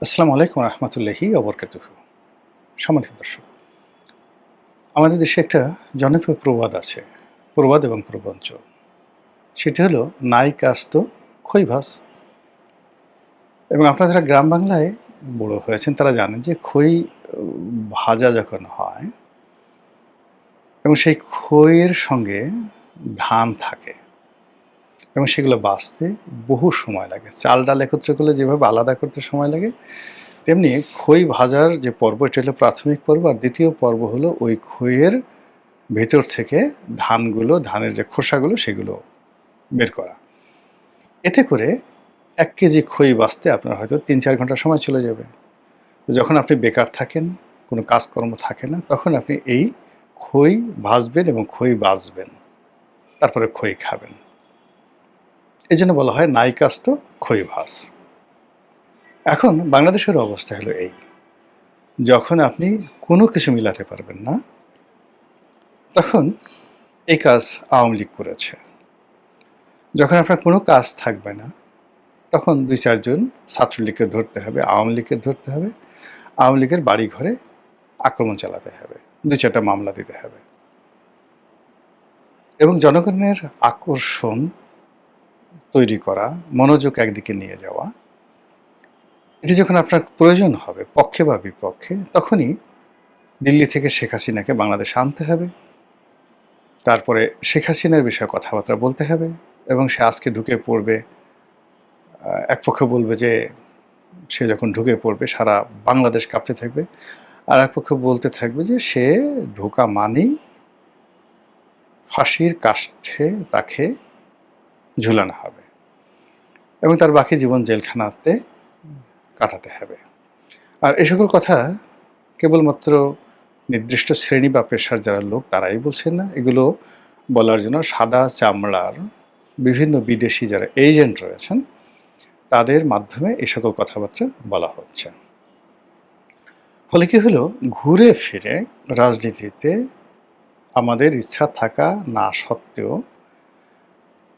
আসসালামু আলাইকুম রহমতুল্লাহি ওবরকাতুহু। সম্মানিত দর্শক, আমাদের দেশে একটা জনপ্রিয় প্রবাদ আছে, প্রবাদ এবং প্রবঞ্চ। সেটি হলো নাই কাস্ত খই ভাস। এবং আপনারা যারা গ্রাম বাংলায় বড় হয়েছেন তারা জানেন যে খই ভাজা যখন হয় এবং সেই খইয়ের সঙ্গে ধান থাকে এবং সেগুলো বাছতে বহু সময় লাগে। চাল ডাল একত্র করলে যেভাবে আলাদা করতে সময় লাগে, তেমনি খই ভাজার যে পর্ব, এটা হলো প্রাথমিক পর্ব। আর দ্বিতীয় পর্ব হলো ওই খইয়ের ভেতর থেকে ধানের যে খোসাগুলো সেগুলো বের করা। এতে করে ১ কেজি খই বাছতে আপনার হয়তো ৩-৪ ঘন্টা সময় চলে যাবে। তো যখন আপনি বেকার থাকেন, কোনো কাজকর্ম থাকে না, তখন আপনি এই খই ভাজবেন এবং খই বাছবেন। তারপরে খই খাবেন। এজন্য বলা হয় নাই কাস্ত খই ভাজ। এখন বাংলাদেশের অবস্থা হলো এই, যখন আপনি কোনো কিছু মিলাতে পারবেন না, তখন এই কাজ আওয়ামী লীগ করেছে। যখন আপনার কোনো কাজ থাকবে না, তখন ২-৪ জন ছাত্রলীগকে ধরতে হবে, আওয়ামী লীগকে ধরতে হবে, আওয়ামী লীগের বাড়িঘরে আক্রমণ চালাতে হবে, ২-৪টা মামলা দিতে হবে। এবং জনগণের আকর্ষণ তৈরি করা, মনোযোগ একদিকে নিয়ে যাওয়া, এটি যখন আপনার প্রয়োজন হবে পক্ষে বা বিপক্ষে, তখনই দিল্লি থেকে শেখ হাসিনাকে বাংলাদেশে আনতে হবে। তারপরে শেখ হাসিনার বিষয়ে কথাবার্তা বলতে হবে এবং সে আজকে ঢুকে পড়বে। এক পক্ষ বলবে যে সে যখন ঢুকে পড়বে সারা বাংলাদেশ কাঁপতে থাকবে। আর এক পক্ষ বলতে থাকবে যে সে ঢোকা মানেই ফাঁসির কাষ্ঠে তাকে ঝুলানো হবে এবং তার বাকি জীবন জেলখানাতে কাটাতে হবে। আর এ সকল কথা কেবলমাত্র নির্দিষ্ট শ্রেণী বা পেশার যারা লোক তারাই বলছেন না, এগুলো বলার জন্য সাদা চামড়ার বিভিন্ন বিদেশি যারা এজেন্ট রয়েছেন তাদের মাধ্যমে এই সকল কথাবার্তা বলা হচ্ছে। ফলে কি হলো, ঘুরে ফিরে রাজনীতিতে আমাদের ইচ্ছা থাকা না সত্ত্বেও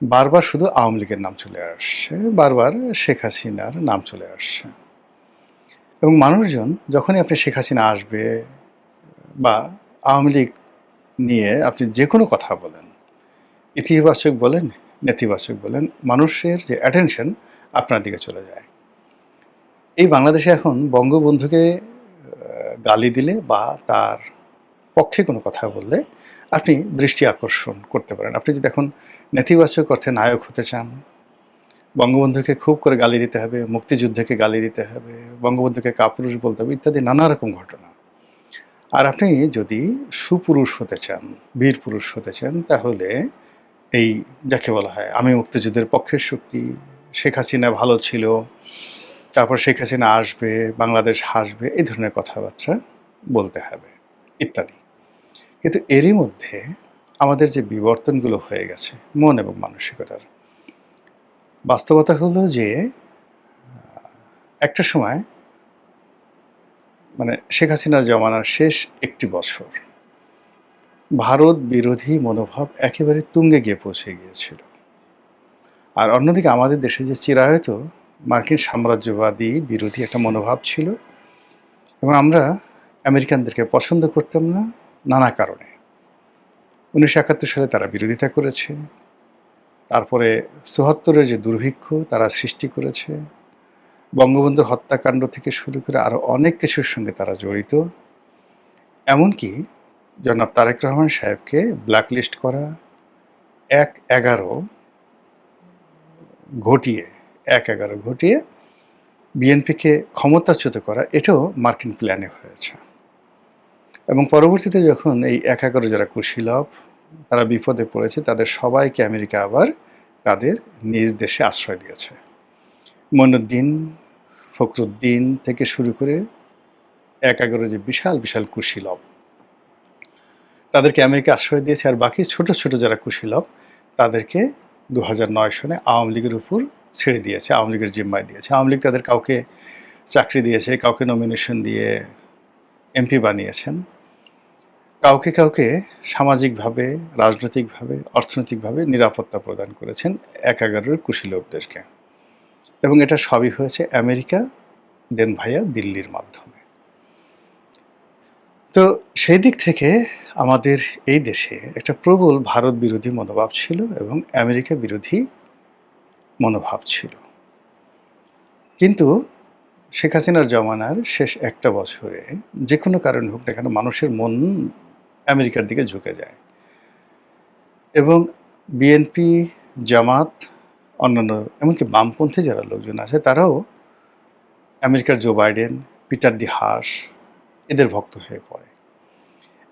বারবার শুধু আওয়ামী লীগের নাম চলে আসছে, বারবার শেখ হাসিনার নাম চলে আসছে। এবং মানুষজন যখনই আপনি শেখ হাসিনা আসবে বা আওয়ামী লীগ নিয়ে আপনি যে কোনো কথা বলেন, ইতিবাচক বলেন, নেতিবাচক বলেন, মানুষের যে অ্যাটেনশন আপনার দিকে চলে যায়। এই বাংলাদেশে এখন বঙ্গবন্ধুকে গালি দিলে বা তার পক্ষে কোনো কথা বললে আপনি দৃষ্টি আকর্ষণ করতে পারেন। আপনি যদি এখন নেতিবাচক অর্থে নায়ক হতে চান, বঙ্গবন্ধুকে খুব করে গালি দিতে হবে, মুক্তিযুদ্ধকে গালি দিতে হবে, বঙ্গবন্ধুকে কাপুরুষ বলতে হবে, ইত্যাদি নানা রকম ঘটনা। আর আপনি যদি সুপুরুষ হতে চান, বীর পুরুষ হতে চান, তাহলে এই যাকে বলা হয় আমি মুক্তিযুদ্ধের পক্ষের শক্তি, শেখ হাসিনা ভালো ছিল, তারপর শেখ হাসিনা আসবে, বাংলাদেশ হাসবে, এই ধরনের কথাবার্তা বলতে হবে ইত্যাদি। কিন্তু এরই মধ্যে আমাদের যে বিবর্তনগুলো হয়ে গেছে মন এবং মানসিকতার, বাস্তবতা হলো যে একটা সময় মানে শেখ হাসিনার জমানার শেষ একটি বছর ভারত বিরোধী মনোভাব একেবারে তুঙ্গে গিয়ে পৌঁছে গিয়েছিল। আর অন্যদিকে আমাদের দেশে যে চিরায়ত মার্কিন সাম্রাজ্যবাদী বিরোধী একটা মনোভাব ছিল এবং আমরা আমেরিকানদেরকে পছন্দ করতাম না নানা কারণে। ১৯৭১ সালে তারা বিরোধিতা করেছে, তারপরে ৭৪-এর যে দুর্ভিক্ষ তারা সৃষ্টি করেছে, বঙ্গবন্ধুর হত্যাকাণ্ড থেকে শুরু করে আরও অনেক কিছুর সঙ্গে তারা জড়িত। এমনকি জনাব তারেক রহমান সাহেবকে ব্ল্যাকলিস্ট করা, ১-১১ ঘটিয়ে ১-১১ ঘটিয়ে বিএনপিকে ক্ষমতাচ্যুত করা, এটাও মার্কিন প্ল্যানে হয়েছে। এবং পরবর্তীতে যখন এই ১-১১ যারা কুশীলব তারা বিপদে পড়েছে, তাদের সবাইকে আমেরিকা আবার তাদের নিজ দেশে আশ্রয় দিয়েছে। মঈনুদ্দিন, ফখরুদ্দিন থেকে শুরু করে ১-১১ যে বিশাল বিশাল কুশীলব তাদেরকে আমেরিকা আশ্রয় দিয়েছে। আর বাকি ছোট ছোট যারা কুশীলব তাদেরকে ২০০৯ সনে আওয়ামী লীগের উপর ছেড়ে দিয়েছে, আওয়ামী লীগের জিম্মায় দিয়েছে। আওয়ামী লীগ তাদের কাউকে চাকরি দিয়েছে, কাউকে নমিনেশন দিয়ে এমপি বানিয়েছেন, কাউকে কাউকে সামাজিকভাবে, রাজনৈতিকভাবে, অর্থনৈতিকভাবে নিরাপত্তা প্রদান করেছেন ১-১১ কুশীলবদেরকে। এবং এটা সবই হয়েছে আমেরিকা দেন ভাইয়া দিল্লির মাধ্যমে। তো সেই দিক থেকে আমাদের এই দেশে একটা প্রবল ভারত বিরোধী মনোভাব ছিল এবং আমেরিকা বিরোধী মনোভাব ছিল। কিন্তু শেখ হাসিনার জমানার শেষ একটা বছরে যেকোনো কারণে হোক না কেন মানুষের মন আমেরিকার দিকে ঝুঁকে যায় এবং বিএনপি, জামাত, অন্যান্য এমনকি বামপন্থী যারা লোকজন আছে তারাও আমেরিকার Joe Biden, Peter D Haas এদের ভক্ত হয়ে পড়ে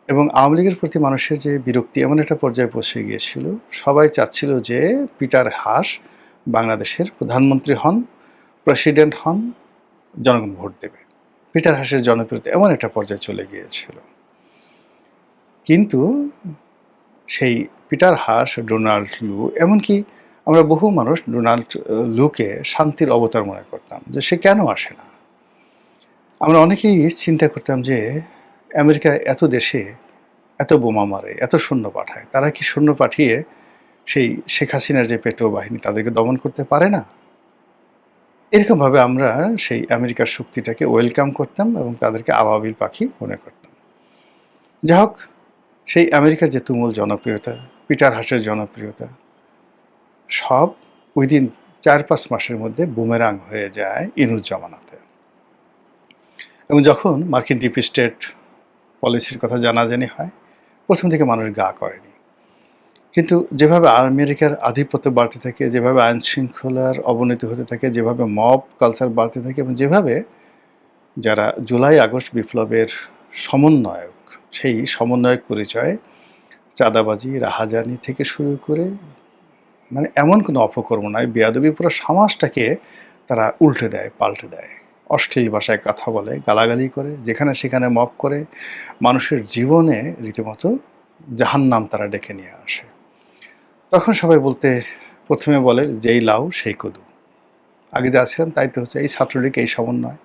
এবং আওয়ামী লীগের প্রতি মানুষের যে বিরক্তি এমন একটা পর্যায়ে পৌঁছে গিয়েছিল, সবাই চাচ্ছিল যে পিটার হাস বাংলাদেশের প্রধানমন্ত্রী হন, প্রেসিডেন্ট হন, জনগণ ভোট দেবে। পিটার হাসের জনপ্রিয়তা এমন একটা পর্যায়ে চলে গিয়েছিল। কিন্তু সেই পিটার হাস, ডোনাল্ড লু, এমনকি আমরা বহু মানুষ ডোনাল্ড লুকে শান্তির অবতার মনে করতাম যে সে কেন আসে না। আমরা অনেকেই চিন্তা করতাম যে আমেরিকা এত দেশে এত বোমা মারে, এত সৈন্য পাঠায়, তারা কি সৈন্য পাঠিয়ে সেই শেখ হাসিনার যে পেটো বাহিনী তাদেরকে দমন করতে পারে না? এরকমভাবে আমরা সেই আমেরিকার শক্তিটাকে ওয়েলকাম করতাম এবং তাদেরকে আবাবিল পাখি মনে করতাম। যাই হোক, সেই আমেরিকার যে তুমুল জনপ্রিয়তা, পিটার হাসের জনপ্রিয়তা সব উইদিন ৪-৫ মাসের মধ্যে বুমেরাং হয়ে যায় ইনুস জমানাতে। এবং যখন মার্কিন ডিপ স্টেট পলিসির কথা জানাজানি হয়, প্রথম থেকে মানুষ গা করেনি। কিন্তু যেভাবে আমেরিকার আধিপত্য বাড়তে থাকে, যেভাবে আইন শৃঙ্খলার অবনতি হতে থাকে, যেভাবে মব কালচার বাড়তে থাকে এবং যেভাবে যারা জুলাই আগস্ট বিপ্লবের সমন্বয়ক, সেই সমন্বয়ক পরিচয়ে চাঁদাবাজি, রাহাজানি থেকে শুরু করে মানে এমন কোনো অপকর্ম নয়, বেয়াদবি পুরো সমাজটাকে তারা উল্টে দেয়, পাল্টে দেয়। অশ্লীল ভাষায় কথা বলে, গালাগালি করে, যেখানে সেখানে মব করে, মানুষের জীবনে রীতিমতো জাহান্নাম তারা ডেকে নিয়ে আসে। তখন সবাই বলতে প্রথমে বলে যেই লাউ সেই কদু। আগে যা ছিলাম তাই তো হচ্ছে, এই ছাত্রলীগ, এই সমন্বয়।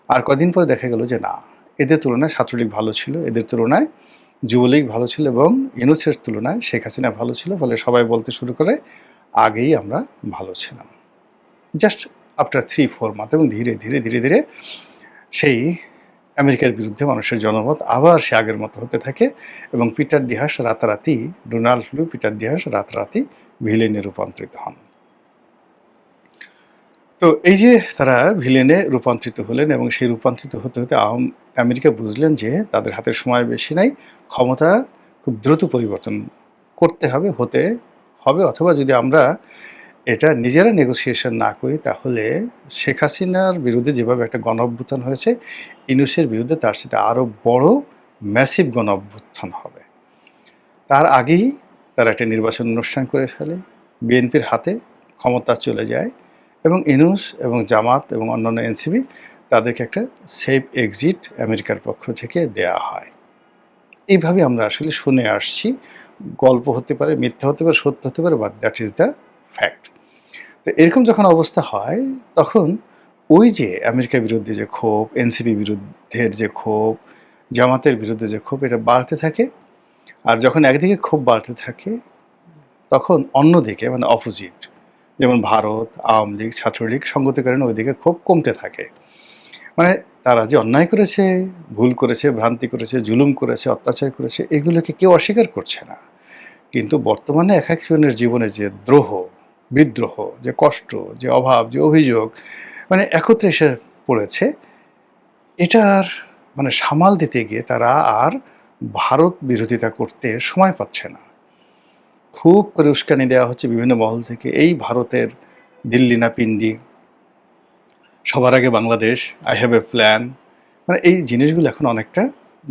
আর কদিন পরে দেখা গেল যে না, এদের তুলনায় ছাত্রলীগ ভালো ছিল, এদের তুলনায় যুবলীগ ভালো ছিল এবং ইউনূসের তুলনায় শেখ হাসিনা ভালো ছিল বলে সবাই বলতে শুরু করে আগেই আমরা ভালো ছিলাম। জাস্ট আফটার 3-4 মান্থ এবং ধীরে ধীরে ধীরে ধীরে সেই আমেরিকার বিরুদ্ধে মানুষের জনমত আবার সে আগের মতো হতে থাকে এবং পিটার ডি হাস রাতারাতি, ডোনাল্ড লু, পিটার ডি হাস রাতারাতি ভিলেনে রূপান্তরিত হন। তো এই যে তারা ভিলেনে রূপান্তরিত হলেন এবং সেই রূপান্তরিত হতে হতে আমেরিকা বুঝলেন যে তাদের হাতে সময় বেশি নাই, ক্ষমতা খুব দ্রুত পরিবর্তন করতে হবে, হতে হবে, অথবা যদি আমরা এটা নিজেরা নেগোসিয়েশন না করি তাহলে শেখ হাসিনার বিরুদ্ধে যেভাবে একটা গণ-অভ্যুত্থান হয়েছে, ইউনূসের বিরুদ্ধে তার সাথে আরও বড় ম্যাসিভ গণ-অভ্যুত্থান হবে। তার আগেই তারা একটা নির্বাচন অনুষ্ঠান করে ফেলে, বিএনপির হাতে ক্ষমতা চলে যায় এবং ইউনূস এবং জামাত এবং অন্যান্য এনসিপি তাদেরকে একটা সেফ এক্সিট আমেরিকার পক্ষ থেকে দেয়া হয়। এইভাবে আমরা আসলে শুনে আসছি। গল্প হতে পারে, মিথ্যা হতে পারে, সত্য হতে পারে, but that is the fact. তো এরকম যখন অবস্থা হয় তখন ওই যে আমেরিকার বিরুদ্ধে যে ক্ষোভ, এনসিপি বিরুদ্ধের যে ক্ষোভ, জামাতের বিরুদ্ধে যে ক্ষোভ, এটা বাড়তে থাকে। আর যখন একদিকে ক্ষোভ বাড়তে থাকে তখন অন্যদিকে মানে অপোজিট, যেমন ভারত, আওয়ামী লীগ, ছাত্রলীগ সঙ্গতির কারণে ওইদিকে ক্ষোভ কমতে থাকে। মানে তারা যে অন্যায় করেছে, ভুল করেছে, ভ্রান্তি করেছে, জুলুম করেছে, অত্যাচার করেছে, এগুলোকে কেউ অস্বীকার করছে না। কিন্তু বর্তমানে এক একজনের জীবনে যে দ্রোহ, বিদ্রোহ, যে কষ্ট, যে অভাব, যে অভিযোগ মানে একত্রে এসে পড়েছে, এটার মানে সামাল দিতে গিয়ে তারা আর ভারত বিরোধিতা করতে সময় পাচ্ছে না। খুব করে উস্কানি দেওয়া হচ্ছে বিভিন্ন মহল থেকে, এই ভারতের দিল্লি না পিন্ডি, সবার আগে Bangladesh, I have a plan. মানে এই জিনিসগুলো এখন অনেকটা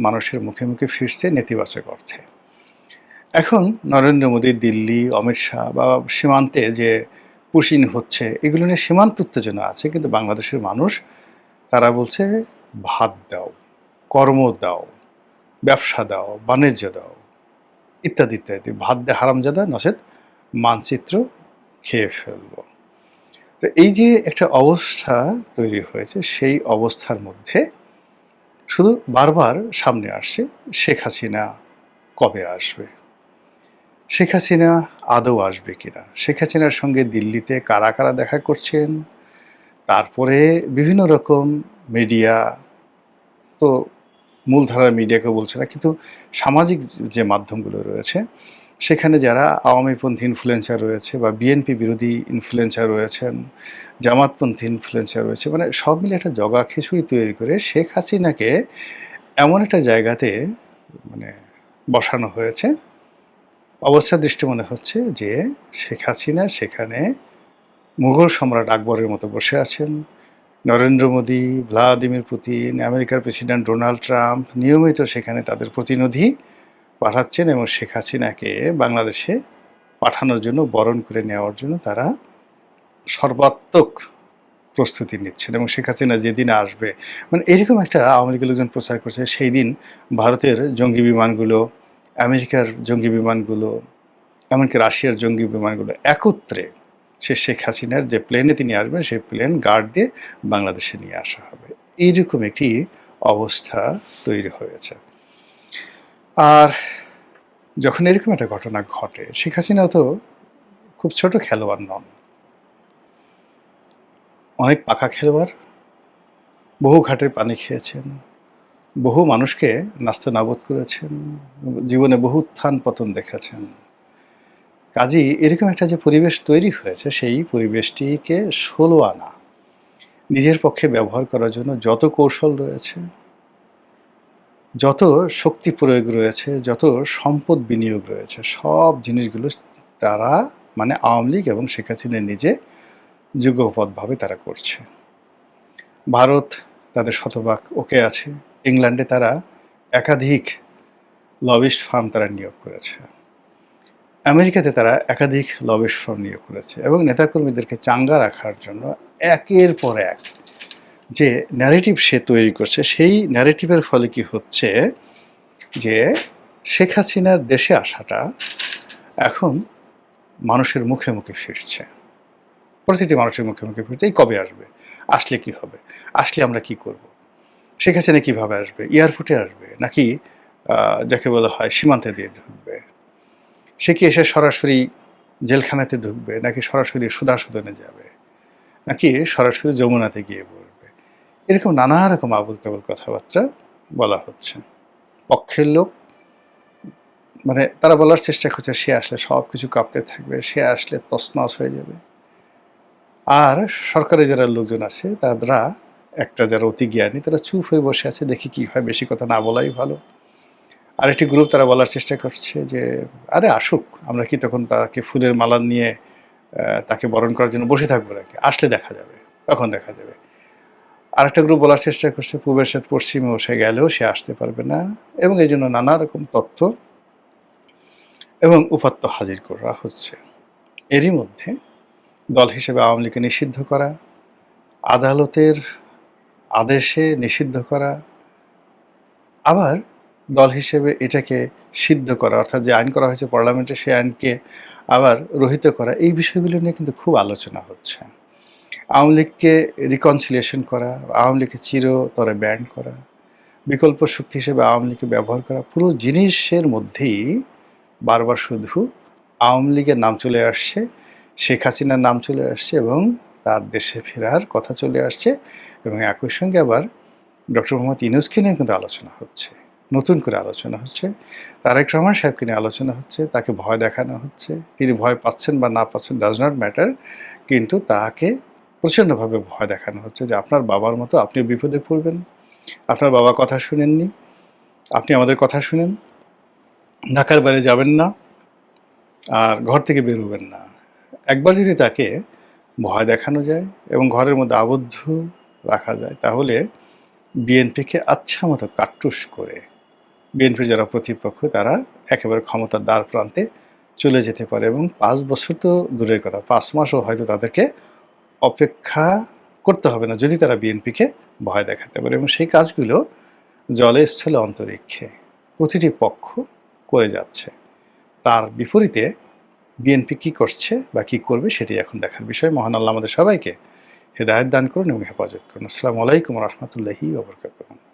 মানুষের মুখে মুখে ফিরছে নেতিবাচক অর্থে। এখন নরেন্দ্র মোদী দিল্লি, অমিত শাহ বা সীমান্তে যে পুশিং হচ্ছে, এগুলো নিয়ে সীমান্ত উত্তেজনা আছে, কিন্তু বাংলাদেশের মানুষ তারা বলছে ভাত দাও, কর্ম দাও, ব্যবসা দাও, বাণিজ্য দাও, ইত্যাদি ইত্যাদি। ভাত দে হারামজাদা, নচেৎ মানচিত্র খেয়ে ফেলবো। তো এই যে একটা অবস্থা তৈরি হয়েছে, সেই অবস্থার মধ্যে শুধু বারবার সামনে আসছে শেখ হাসিনা কবে আসবে, শেখ হাসিনা আদৌ আসবে কিনা, শেখ হাসিনার সঙ্গে দিল্লিতে কারা কারা দেখা করছেন, তারপরে বিভিন্ন রকম মিডিয়া তো মূলধারার মিডিয়াকে বলছে না, কিন্তু সামাজিক যে মাধ্যমগুলো রয়েছে সেখানে যারা আওয়ামীপন্থী ইনফ্লুয়েন্সার রয়েছে বা বিএনপি বিরোধী ইনফ্লুয়েন্সার রয়েছেন, জামাতপন্থী ইনফ্লুয়েন্সার রয়েছে, মানে সব মিলে একটা জগা খিচুড়ি তৈরি করে শেখ হাসিনাকে এমন একটা জায়গাতে মানে বসানো হয়েছে, অবস্থা দৃষ্টি মনে হচ্ছে যে শেখ হাসিনা সেখানে মুঘল সম্রাট আকবরের মতো বসে আছেন। নরেন্দ্র মোদী, ভ্লাদিমির পুতিন, আমেরিকার প্রেসিডেন্ট ডোনাল্ড ট্রাম্প নিয়মিত সেখানে তাদের প্রতিনিধি পাঠাচ্ছেন এবং শেখ হাসিনাকে বাংলাদেশে পাঠানোর জন্য, বরণ করে নেওয়ার জন্য তারা সর্বাত্মক প্রস্তুতি নিচ্ছেন। এবং শেখ হাসিনা যেদিন আসবে, মানে এরকম একটা আওয়ামী লীগের লোকজন প্রচার করছে, সেই দিন ভারতের জঙ্গি বিমানগুলো, আমেরিকার জঙ্গি বিমানগুলো, এমনকি রাশিয়ার জঙ্গি বিমানগুলো একত্রে শেখ হাসিনার যে প্লেনে তিনি আসবেন সেই প্লেন গার্ড দিয়ে বাংলাদেশে নিয়ে আসা হবে। এইরকম একটি অবস্থা তৈরি হয়েছে। আর যখন এরকম একটা ঘটনা ঘটে, শেখ হাসিনা তো খুব ছোট খেলোয়াড় নন, অনেক পাকা খেলোয়াড়, বহু ঘাটে পানি খেয়েছেন, বহু মানুষকে নাস্তানাবুদ করেছেন, জীবনে বহু উত্থান পতন দেখেছেন। কাজেই এরকম একটা যে পরিবেশ তৈরি হয়েছে, সেই পরিবেশটিকে 16 আনা নিজের পক্ষে ব্যবহার করার জন্য যত কৌশল রয়েছে, যত শক্তি প্রয়োগ রয়েছে, যত সম্পদ বিনিয়োগ রয়েছে, সব জিনিসগুলো তারা মানে আওয়ামী লীগ এবং শেখ হাসিনা নিজে যুগপৎভাবে তারা করছে। ভারত তাদের শতভাগ ওকে আছে। ইংল্যান্ডে তারা একাধিক লবিস্ট ফার্ম তারা নিয়োগ করেছে। আমেরিকাতে তারা একাধিক লবিস্ট ফার্ম নিয়োগ করেছে এবং নেতাকর্মীদেরকে চাঙ্গা রাখার জন্য একের পর এক যে ন্যারেটিভ সে তৈরি করছে, সেই ন্যারেটিভের ফলে কি হচ্ছে যে শেখ হাসিনার দেশে আসাটা এখন মানুষের মুখে মুখে ফিরছে, প্রতিটি মানুষের মুখে মুখে ফিরছে। এই কবে আসবে, আসলে কি হবে, আসলে আমরা কি করব, শেখ হাসিনা কীভাবে আসবে, এয়ারপোর্টে আসবে নাকি যাকে বলা হয় সীমান্তে দিয়ে ঢুকবে, সে কি এসে সরাসরি জেলখানাতে ঢুকবে নাকি সরাসরি সুধাসদনে যাবে নাকি সরাসরি যমুনাতে গিয়ে পড়বে, এরকম নানা রকম আবল তাবল কথাবার্তা বলা হচ্ছে। পক্ষের লোক মানে তারা বলার চেষ্টা করছে সে আসলে সব কিছু কাঁপতে থাকবে, সে আসলে তছনছ হয়ে যাবে। আর সরকারের যারা লোকজন আছে তারা একটা যারা অতি জ্ঞানী তারা চুপ হয়ে বসে আছে, দেখি কি হয়, বেশি কথা না বলাই ভালো। আরেকটি গ্রুপ তারা বলার চেষ্টা করছে যে আরে আসুক, আমরা কি তখন তাকে ফুলের মালা নিয়ে তাকে বরণ করার জন্য বসে থাকবো নাকি, আসলে দেখা যাবে, তখন দেখা যাবে। আরেকটা গ্রুপ বলার চেষ্টা করছে পূবের সাথে পশ্চিমে বসে গেলেও সে আসতে পারবে না, এবং এই জন্য নানা রকম তথ্য এবং উপাত্ত হাজির করা হচ্ছে। এরই মধ্যে দল হিসেবে আওয়ামী লীগকে নিষিদ্ধ করা, আদালতের আদেশে নিষিদ্ধ করা, আবার দল হিসেবে এটাকে সিদ্ধ করা, অর্থাৎ যে আইন করা হয়েছে পার্লামেন্টে সেই আইনকে আবার রহিত করা, এই বিষয়গুলো নিয়ে কিন্তু খুব আলোচনা হচ্ছে। আওয়ামী লীগকে রিকনসিলিয়েশন করা, আওয়ামী লীগকে চিরতরে ব্যান করা, বিকল্প শক্তি হিসেবে আওয়ামী লীগকে ব্যবহার করা, পুরো জিনিসের মধ্যেই বারবার শুধু আওয়ামী লীগের নাম চলে আসছে, শেখ হাসিনার নাম চলে আসছে এবং তার দেশে ফেরার কথা চলে আসছে, এবং একই সঙ্গে আবার ডক্টর মোহাম্মদ ইউনূসকে নিয়ে কিন্তু আলোচনা হচ্ছে, নতুন করে আলোচনা হচ্ছে, তারেক রহমান সাহেবকে নিয়ে আলোচনা হচ্ছে, তাকে ভয় দেখানো হচ্ছে। তিনি ভয় পাচ্ছেন বা না পাচ্ছেন ডাজ নট ম্যাটার, কিন্তু তাকে প্রচণ্ডভাবে ভয় দেখানো হচ্ছে যে আপনার বাবার মতো আপনি বিপদে পড়বেন, আপনার বাবা কথা শুনেননি, আপনি আমাদের কথা শুনেন, ঢাকার বাইরে যাবেন না আর ঘর থেকে বেরোবেন না। একবার যদি তাকে ভয় দেখানো যায় এবং ঘরের মধ্যে আবদ্ধ রাখা যায়, তাহলে বিএনপিকে আচ্ছা মতো কাট্টুস করে বিএনপির যারা প্রতিপক্ষ তারা একেবারে ক্ষমতার দ্বার প্রান্তে চলে যেতে পারে, এবং 5 বছর তো দূরের কথা, 5 মাসও হয়তো তাদেরকে অপেক্ষা করতে হবে না যদি তারা বিএনপিকে ভয় দেখাতে পারে। এবং সেই কাজগুলো জলে স্থলে অন্তরিক্ষে প্রতিটি পক্ষ করে যাচ্ছে। তার বিপরীতে বিএনপি কী করছে বা কী করবে সেটি এখন দেখার বিষয়। মহান আল্লাহ আমাদের সবাইকে হেদায়েত দান করুন এবং হেফাজত করুন। আসসালামু আলাইকুম রহমতুল্লাহি ওয়া বারাকাতুহু।